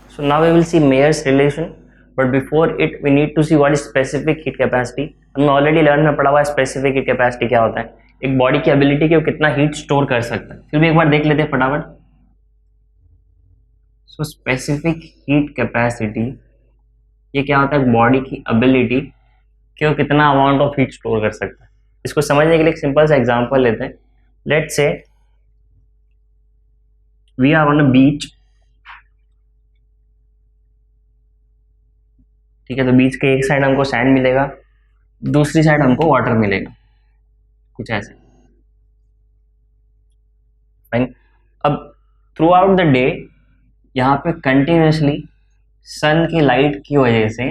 So now we will see Mayer's relation, but before it we need to see what is specific heat capacity. हमने already 11 में पढ़ा हुआ है specific heat capacity क्या होता है, एक बॉडी की एबिलिटी कि वो कितना हीट स्टोर कर सकता है. फिर भी एक बार देख लेते हैं फटाफट. सो स्पेसिफिक हीट कैपेसिटी ये क्या होता है, बॉडी की एबिलिटी कि वो कितना अमाउंट ऑफ हीट स्टोर कर सकता है. इसको समझने के लिए एक सिंपल सा एग्जांपल लेते हैं. Let's say we are on a beach. ठीक है, तो बीच के एक साइड हमको सैंड मिलेगा, दूसरी साइड हमको वाटर मिलेगा, कुछ ऐसे. फाइन. अब थ्रू आउट द डे यहाँ पे कंटिन्यूसली सन की लाइट की वजह से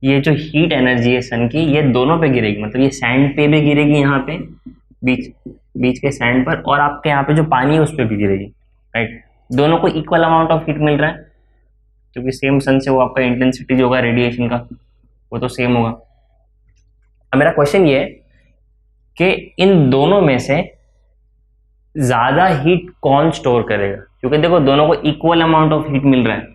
ये जो हीट एनर्जी है सन की ये दोनों पे गिरेगी. मतलब ये सैंड पे भी गिरेगी, यहाँ पे बीच के सैंड पर, और आपके यहाँ पे जो पानी है उस पर भी गिरेगी. राइट, दोनों को इक्वल अमाउंट ऑफ हीट मिल रहा है क्योंकि सेम सन से वो आपका इंटेंसिटी जो होगा रेडिएशन का वो तो सेम होगा. अब मेरा क्वेश्चन ये है कि इन दोनों में से ज्यादा हीट कौन स्टोर करेगा, क्योंकि देखो दोनों को इक्वल अमाउंट ऑफ हीट मिल रहा है,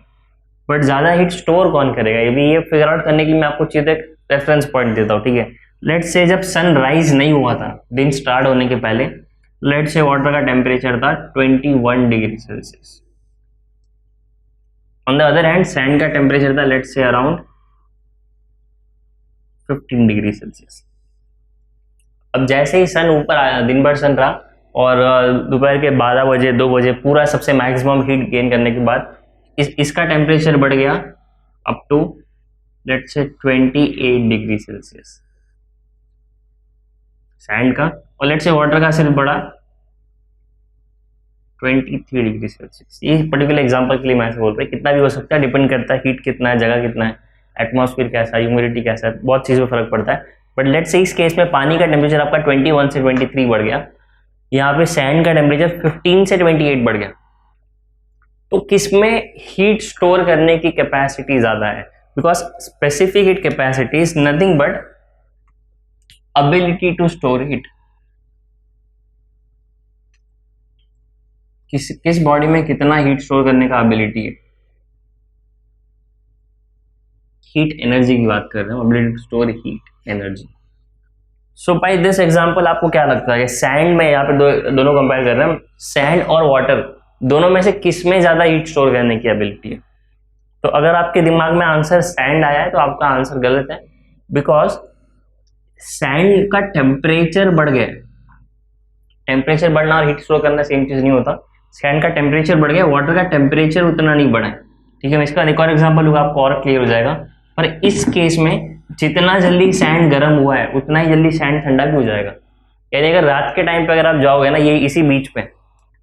बट ज्यादा हीट स्टोर कौन करेगा ये फिगर आउट करने के लिए मैं आपको चीज़ एक रेफरेंस पॉइंट देता हूँ. ठीक है, लेट्स से जब सन राइज नहीं हुआ था, दिन स्टार्ट होने के पहले, लेट्स से वाटर का टेम्परेचर था 21 degree Celsius. On the other hand sand का टेम्परेचर था let's say around 15 degree Celsius. अब जैसे ही सन ऊपर आया, दिन भर सन रहा, और दोपहर के 12 बजे 2 बजे पूरा सबसे मैक्सिमम हीट गेन करने के बाद इसका टेम्परेचर बढ़ गया up to let's say 28 degree Celsius sand का, और लेट्स से वाटर का सिर्फ बढ़ा 23 डिग्री सेल्सियस. ये पर्टिकुलर एग्जांपल के लिए मैं ऐसे बोल रहा हूँ, कितना भी हो सकता है, डिपेंड करता है हीट कितना है, जगह कितना है, एटमॉस्फेयर कैसा है, ह्यूमिडिटी कैसा है, बहुत चीज़ में फर्क पड़ता है. बट लेट्स से इस केस में पानी का टेम्परेचर आपका 21 से 23 बढ़ गया, यहाँ पे सैंड का टेम्परेचर 15 से 28 बढ़ गया. तो किसमें हीट स्टोर करने की कैपेसिटी ज्यादा है, because specific heat capacity is nothing but ability to store heat. किस बॉडी में कितना हीट स्टोर करने का एबिलिटी है, हीट एनर्जी की बात कर रहे हैं, ability to store heat energy. So by this example आपको क्या लगता है, सैंड में यहाँ पे दोनों कंपेयर कर रहे हैं, सैंड और वाटर दोनों में से किस में ज्यादा हीट स्टोर करने की एबिलिटी है. तो अगर आपके दिमाग में आंसर सैंड आया है तो आपका आंसर गलत है, बिकॉज सैंड का टेम्परेचर बढ़ गया. टेम्परेचर बढ़ना और हीट स्टोर करना सेम चीज नहीं होता. सैंड का टेम्परेचर बढ़ गया, वाटर का टेम्परेचर उतना नहीं बढ़ा है. ठीक है, मैं इसका एक और एग्जाम्पल लूंगा, आपको और क्लियर हो जाएगा. पर इस केस में जितना जल्दी सैंड गर्म हुआ है उतना ही जल्दी सैंड ठंडा भी हो जाएगा. यानी अगर रात के टाइम पे अगर आप जाओगे ना ये इसी बीच पे,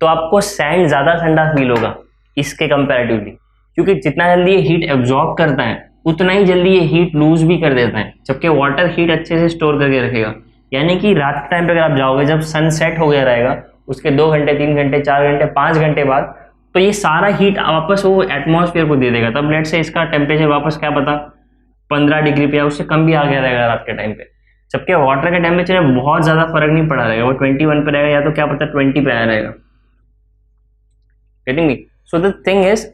तो आपको सैंड ज्यादा ठंडा फील होगा इसके कंपैरेटिवली, क्योंकि जितना जल्दी ये हीट एब्जॉर्ब करता है उतना ही जल्दी ये हीट लूज भी कर देता है, जबकि वाटर हीट अच्छे से स्टोर करके रखेगा. यानी कि रात के टाइम पे अगर आप जाओगे, जब सन सेट हो गया रहेगा उसके 2 घंटे 3 घंटे 4 घंटे 5 घंटे बाद, तो ये सारा हीट वापस वो एटमॉस्फेयर को दे देगा. तब लेट से इसका टेम्परेचर वापस क्या पता 15 डिग्री पे या उससे कम भी आ गया रहेगा रात के टाइम पे, जबकि वाटर के टेम्परेचर में बहुत ज्यादा फर्क नहीं पड़ा रहेगा, वो 21 पे रहेगा या तो क्या पता 20 पे आया रहेगा. Getting me? So the thing is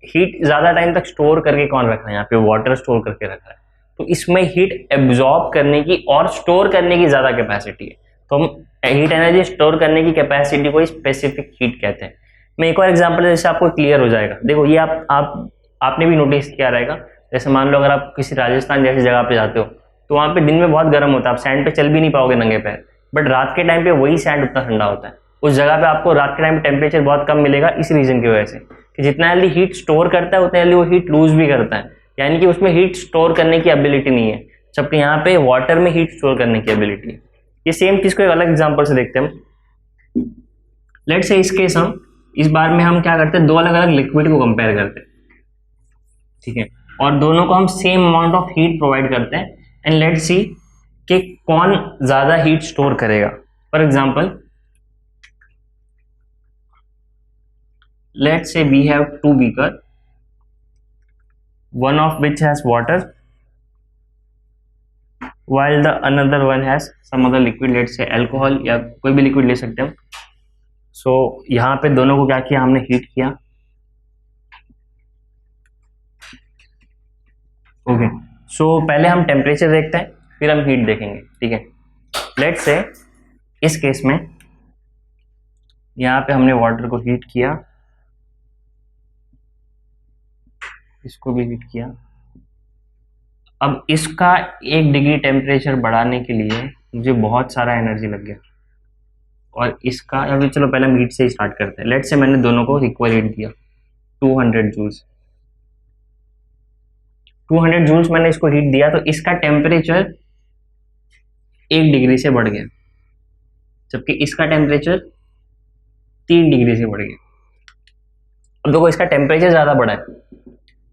heat ज्यादा टाइम तक स्टोर करके कौन रख रहा है, यहाँ पे वाटर स्टोर करके रख रहा है, तो इसमें हीट एब्जॉर्ब करने की और स्टोर करने की ज्यादा कैपेसिटी है. तो हम हीट एनर्जी स्टोर करने की कैपेसिटी को स्पेसिफिक हीट कहते हैं. मैं एक और एग्जांपल जैसे आपको क्लियर हो जाएगा. देखो ये आपने भी नोटिस किया रहेगा, जैसे मान लो अगर आप किसी राजस्थान जैसी जगह पे जाते हो तो वहाँ पे दिन में बहुत गर्म होता है, आप सैंड पे चल भी नहीं पाओगे नंगे पैर, बट रात के टाइम पे वही सैंड उतना ठंडा होता है. उस जगह पे आपको रात के टाइम पे टेम्परेचर बहुत कम मिलेगा इस रीजन की वजह से कि जितना जल्दी हीट स्टोर करता है उतना जल्दी वो हीट लूज भी करता है. यानी कि उसमें हीट स्टोर करने की एबिलिटी नहीं है, जबकि यहाँ पे वाटर में हीट स्टोर करने की एबिलिटी है. ये सेम चीज को एक अलग एग्जांपल से देखते हैं. लेट्स से इस केस हम इस बार में हम क्या करते हैं, 2 अलग अलग लिक्विड को कंपेयर करते हैं. ठीक है, और दोनों को हम same amount of heat provide करते हैं एंड लेट्स सी कि कौन ज्यादा हीट स्टोर करेगा. For example let's say we have 2 beaker, one of which has water while the another one has some other liquid, let's say alcohol या कोई भी liquid ले सकते हैं. सो यहाँ पे दोनों को क्या किया, हमने हीट किया. ओके, सो पहले हम टेम्परेचर देखते हैं, फिर हम हीट देखेंगे, ठीक है। लेट्स से इस केस में यहाँ पे हमने वाटर को हीट किया, इसको भी हीट किया। अब इसका 1 डिग्री टेम्परेचर बढ़ाने के लिए मुझे बहुत सारा एनर्जी लग गया, और इसका अभी चलो पहले हम हीट से ही स्टार्ट करते हैं। लेट्स से मैंने दोनों को इक्वल हीट दिया, 200 जूल्स। 200 जूल्स मैंने इसको हीट दिया, तो इसका टेम्परेचर 1 डिग्री से बढ़ गया, जबकि इसका टेम्परेचर 3 डिग्री से बढ़ गया। अब देखो इसका टेम्परेचर ज़्यादा बढ़ा है,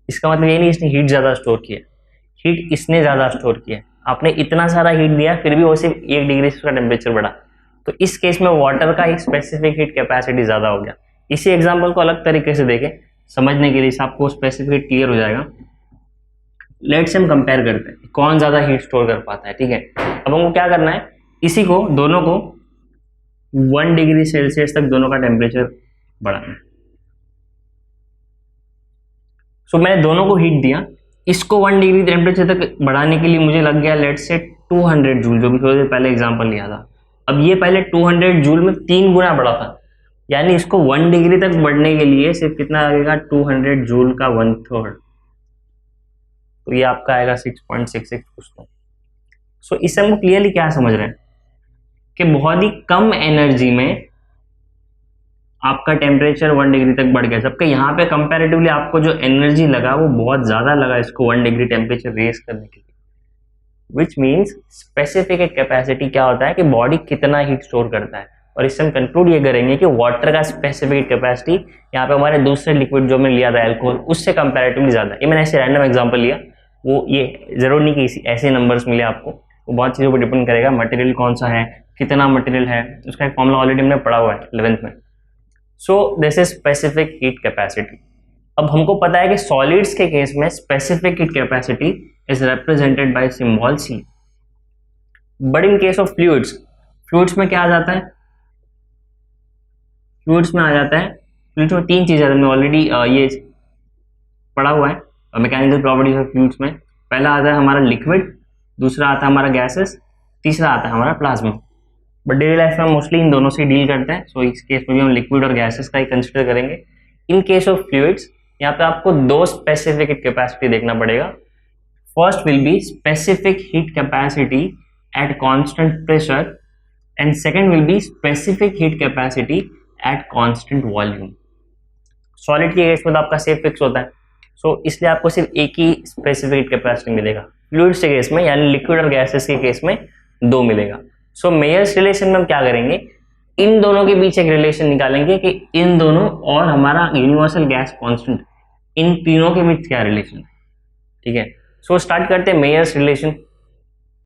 इसका मतलब ये नहीं इसने हीट ज़्यादा स्टोर किया, हीट इसने ज़्यादा स्टोर किया। आपने इतना सारा हीट दिया, फिर भी वो सिर्फ 1 डिग्री से उसका टेम्परेचर बढ़ा। तो इस केस में वाटर का एक स्पेसिफिक हीट कैपेसिटी ज़्यादा हो गया। इसी एग्जाम्पल को अलग तरीके से देखें समझने के लिए, आपको स्पेसिफिक हीट क्लियर हो जाएगा। लेट्स हम कंपेयर करते हैं कौन ज़्यादा हीट स्टोर कर पाता है, ठीक है। अब हमको क्या करना है, इसी को दोनों को 1 डिग्री सेल्सियस तक दोनों का टेम्परेचर बढ़ाना है। सो मैंने दोनों को हीट दिया, इसको 1 डिग्री टेम्परेचर तक बढ़ाने के लिए मुझे लग गया लेट्स से 200 जूल, जो भी थोड़ी देर पहले एग्जांपल लिया था। अब ये पहले 200 जूल में 3 गुना बढ़ा था, यानी इसको 1 डिग्री तक बढ़ने के लिए सिर्फ कितना लगेगा, 200 जूल का 1/3। तो ये आपका आएगा 6.66 कुछ तो। सो इससे हमको क्लियरली क्या समझ रहे हैं कि बहुत ही कम एनर्जी में आपका टेम्परेचर 1 डिग्री तक बढ़ गया, जबकि यहाँ पे कंपैरेटिवली आपको जो एनर्जी लगा वो बहुत ज़्यादा लगा इसको 1 डिग्री टेम्परेचर रेस करने के लिए। Which means specific heat capacity क्या होता है कि बॉडी कितना हीट स्टोर करता है। और इससे हम कंक्लूड ये करेंगे कि वाटर का स्पेसिफिक हीट कैपेसिटी यहाँ पे हमारे दूसरे लिक्विड जो मैंने लिया था अल्कोहल, उससे कंपैरेटिवली ज़्यादा। ये मैंने ऐसे रैंडम एग्जाम्पल लिया, वो ये जरूर नहीं कि ऐसे नंबर्स मिले आपको, वो बहुत चीज़ों पर डिपेंड करेगा। मटेरियल कौन सा है, कितना मटेरियल है, उसका एक फॉर्मूला ऑलरेडी हमने पढ़ा हुआ है 11th में। So this is specific heat capacity. अब हमको पता है कि सॉलिड्स के केस में specific heat capacity is represented by symbol C, but in case of fluids, fluids में क्या आ जाता है, फ्लूइड्स में आ जाता है, फ्लूइड्स में 3 चीजें हमने ऑलरेडी ये पढ़ा हुआ है मैकेनिकल प्रॉपर्टीज ऑफ फ्लूइड्स में। पहला आता है हमारा लिक्विड, दूसरा आता है हमारा गैसेस, तीसरा आता है हमारा प्लाज्मा। बट डेली लाइफ में हम मोस्टली इन दोनों से डील करते हैं, सो इस केस में भी हम लिक्विड और गैसेस का ही कंसिडर करेंगे। इन केस ऑफ फ्लूइड्स यहाँ पे आपको 2 स्पेसिफिक हीट कैपेसिटी देखना पड़ेगा। First will be specific heat capacity at constant pressure and second will be specific heat capacity at constant volume. Solid के केस में तो आपका सेफ फिक्स होता है, सो इसलिए आपको सिर्फ एक ही स्पेसिफिक हीट कैपेसिटी मिलेगा। फ्लूइड्स के केस में यानी लिक्विड और गैसेस के केस में 2 मिलेगा। सो मेयर्स रिलेशन में हम क्या करेंगे, इन दोनों के बीच एक रिलेशन निकालेंगे कि इन दोनों और हमारा यूनिवर्सल गैस कांस्टेंट, इन तीनों के बीच क्या रिलेशन है, ठीक है। सो स्टार्ट करते हैं मेयर्स रिलेशन।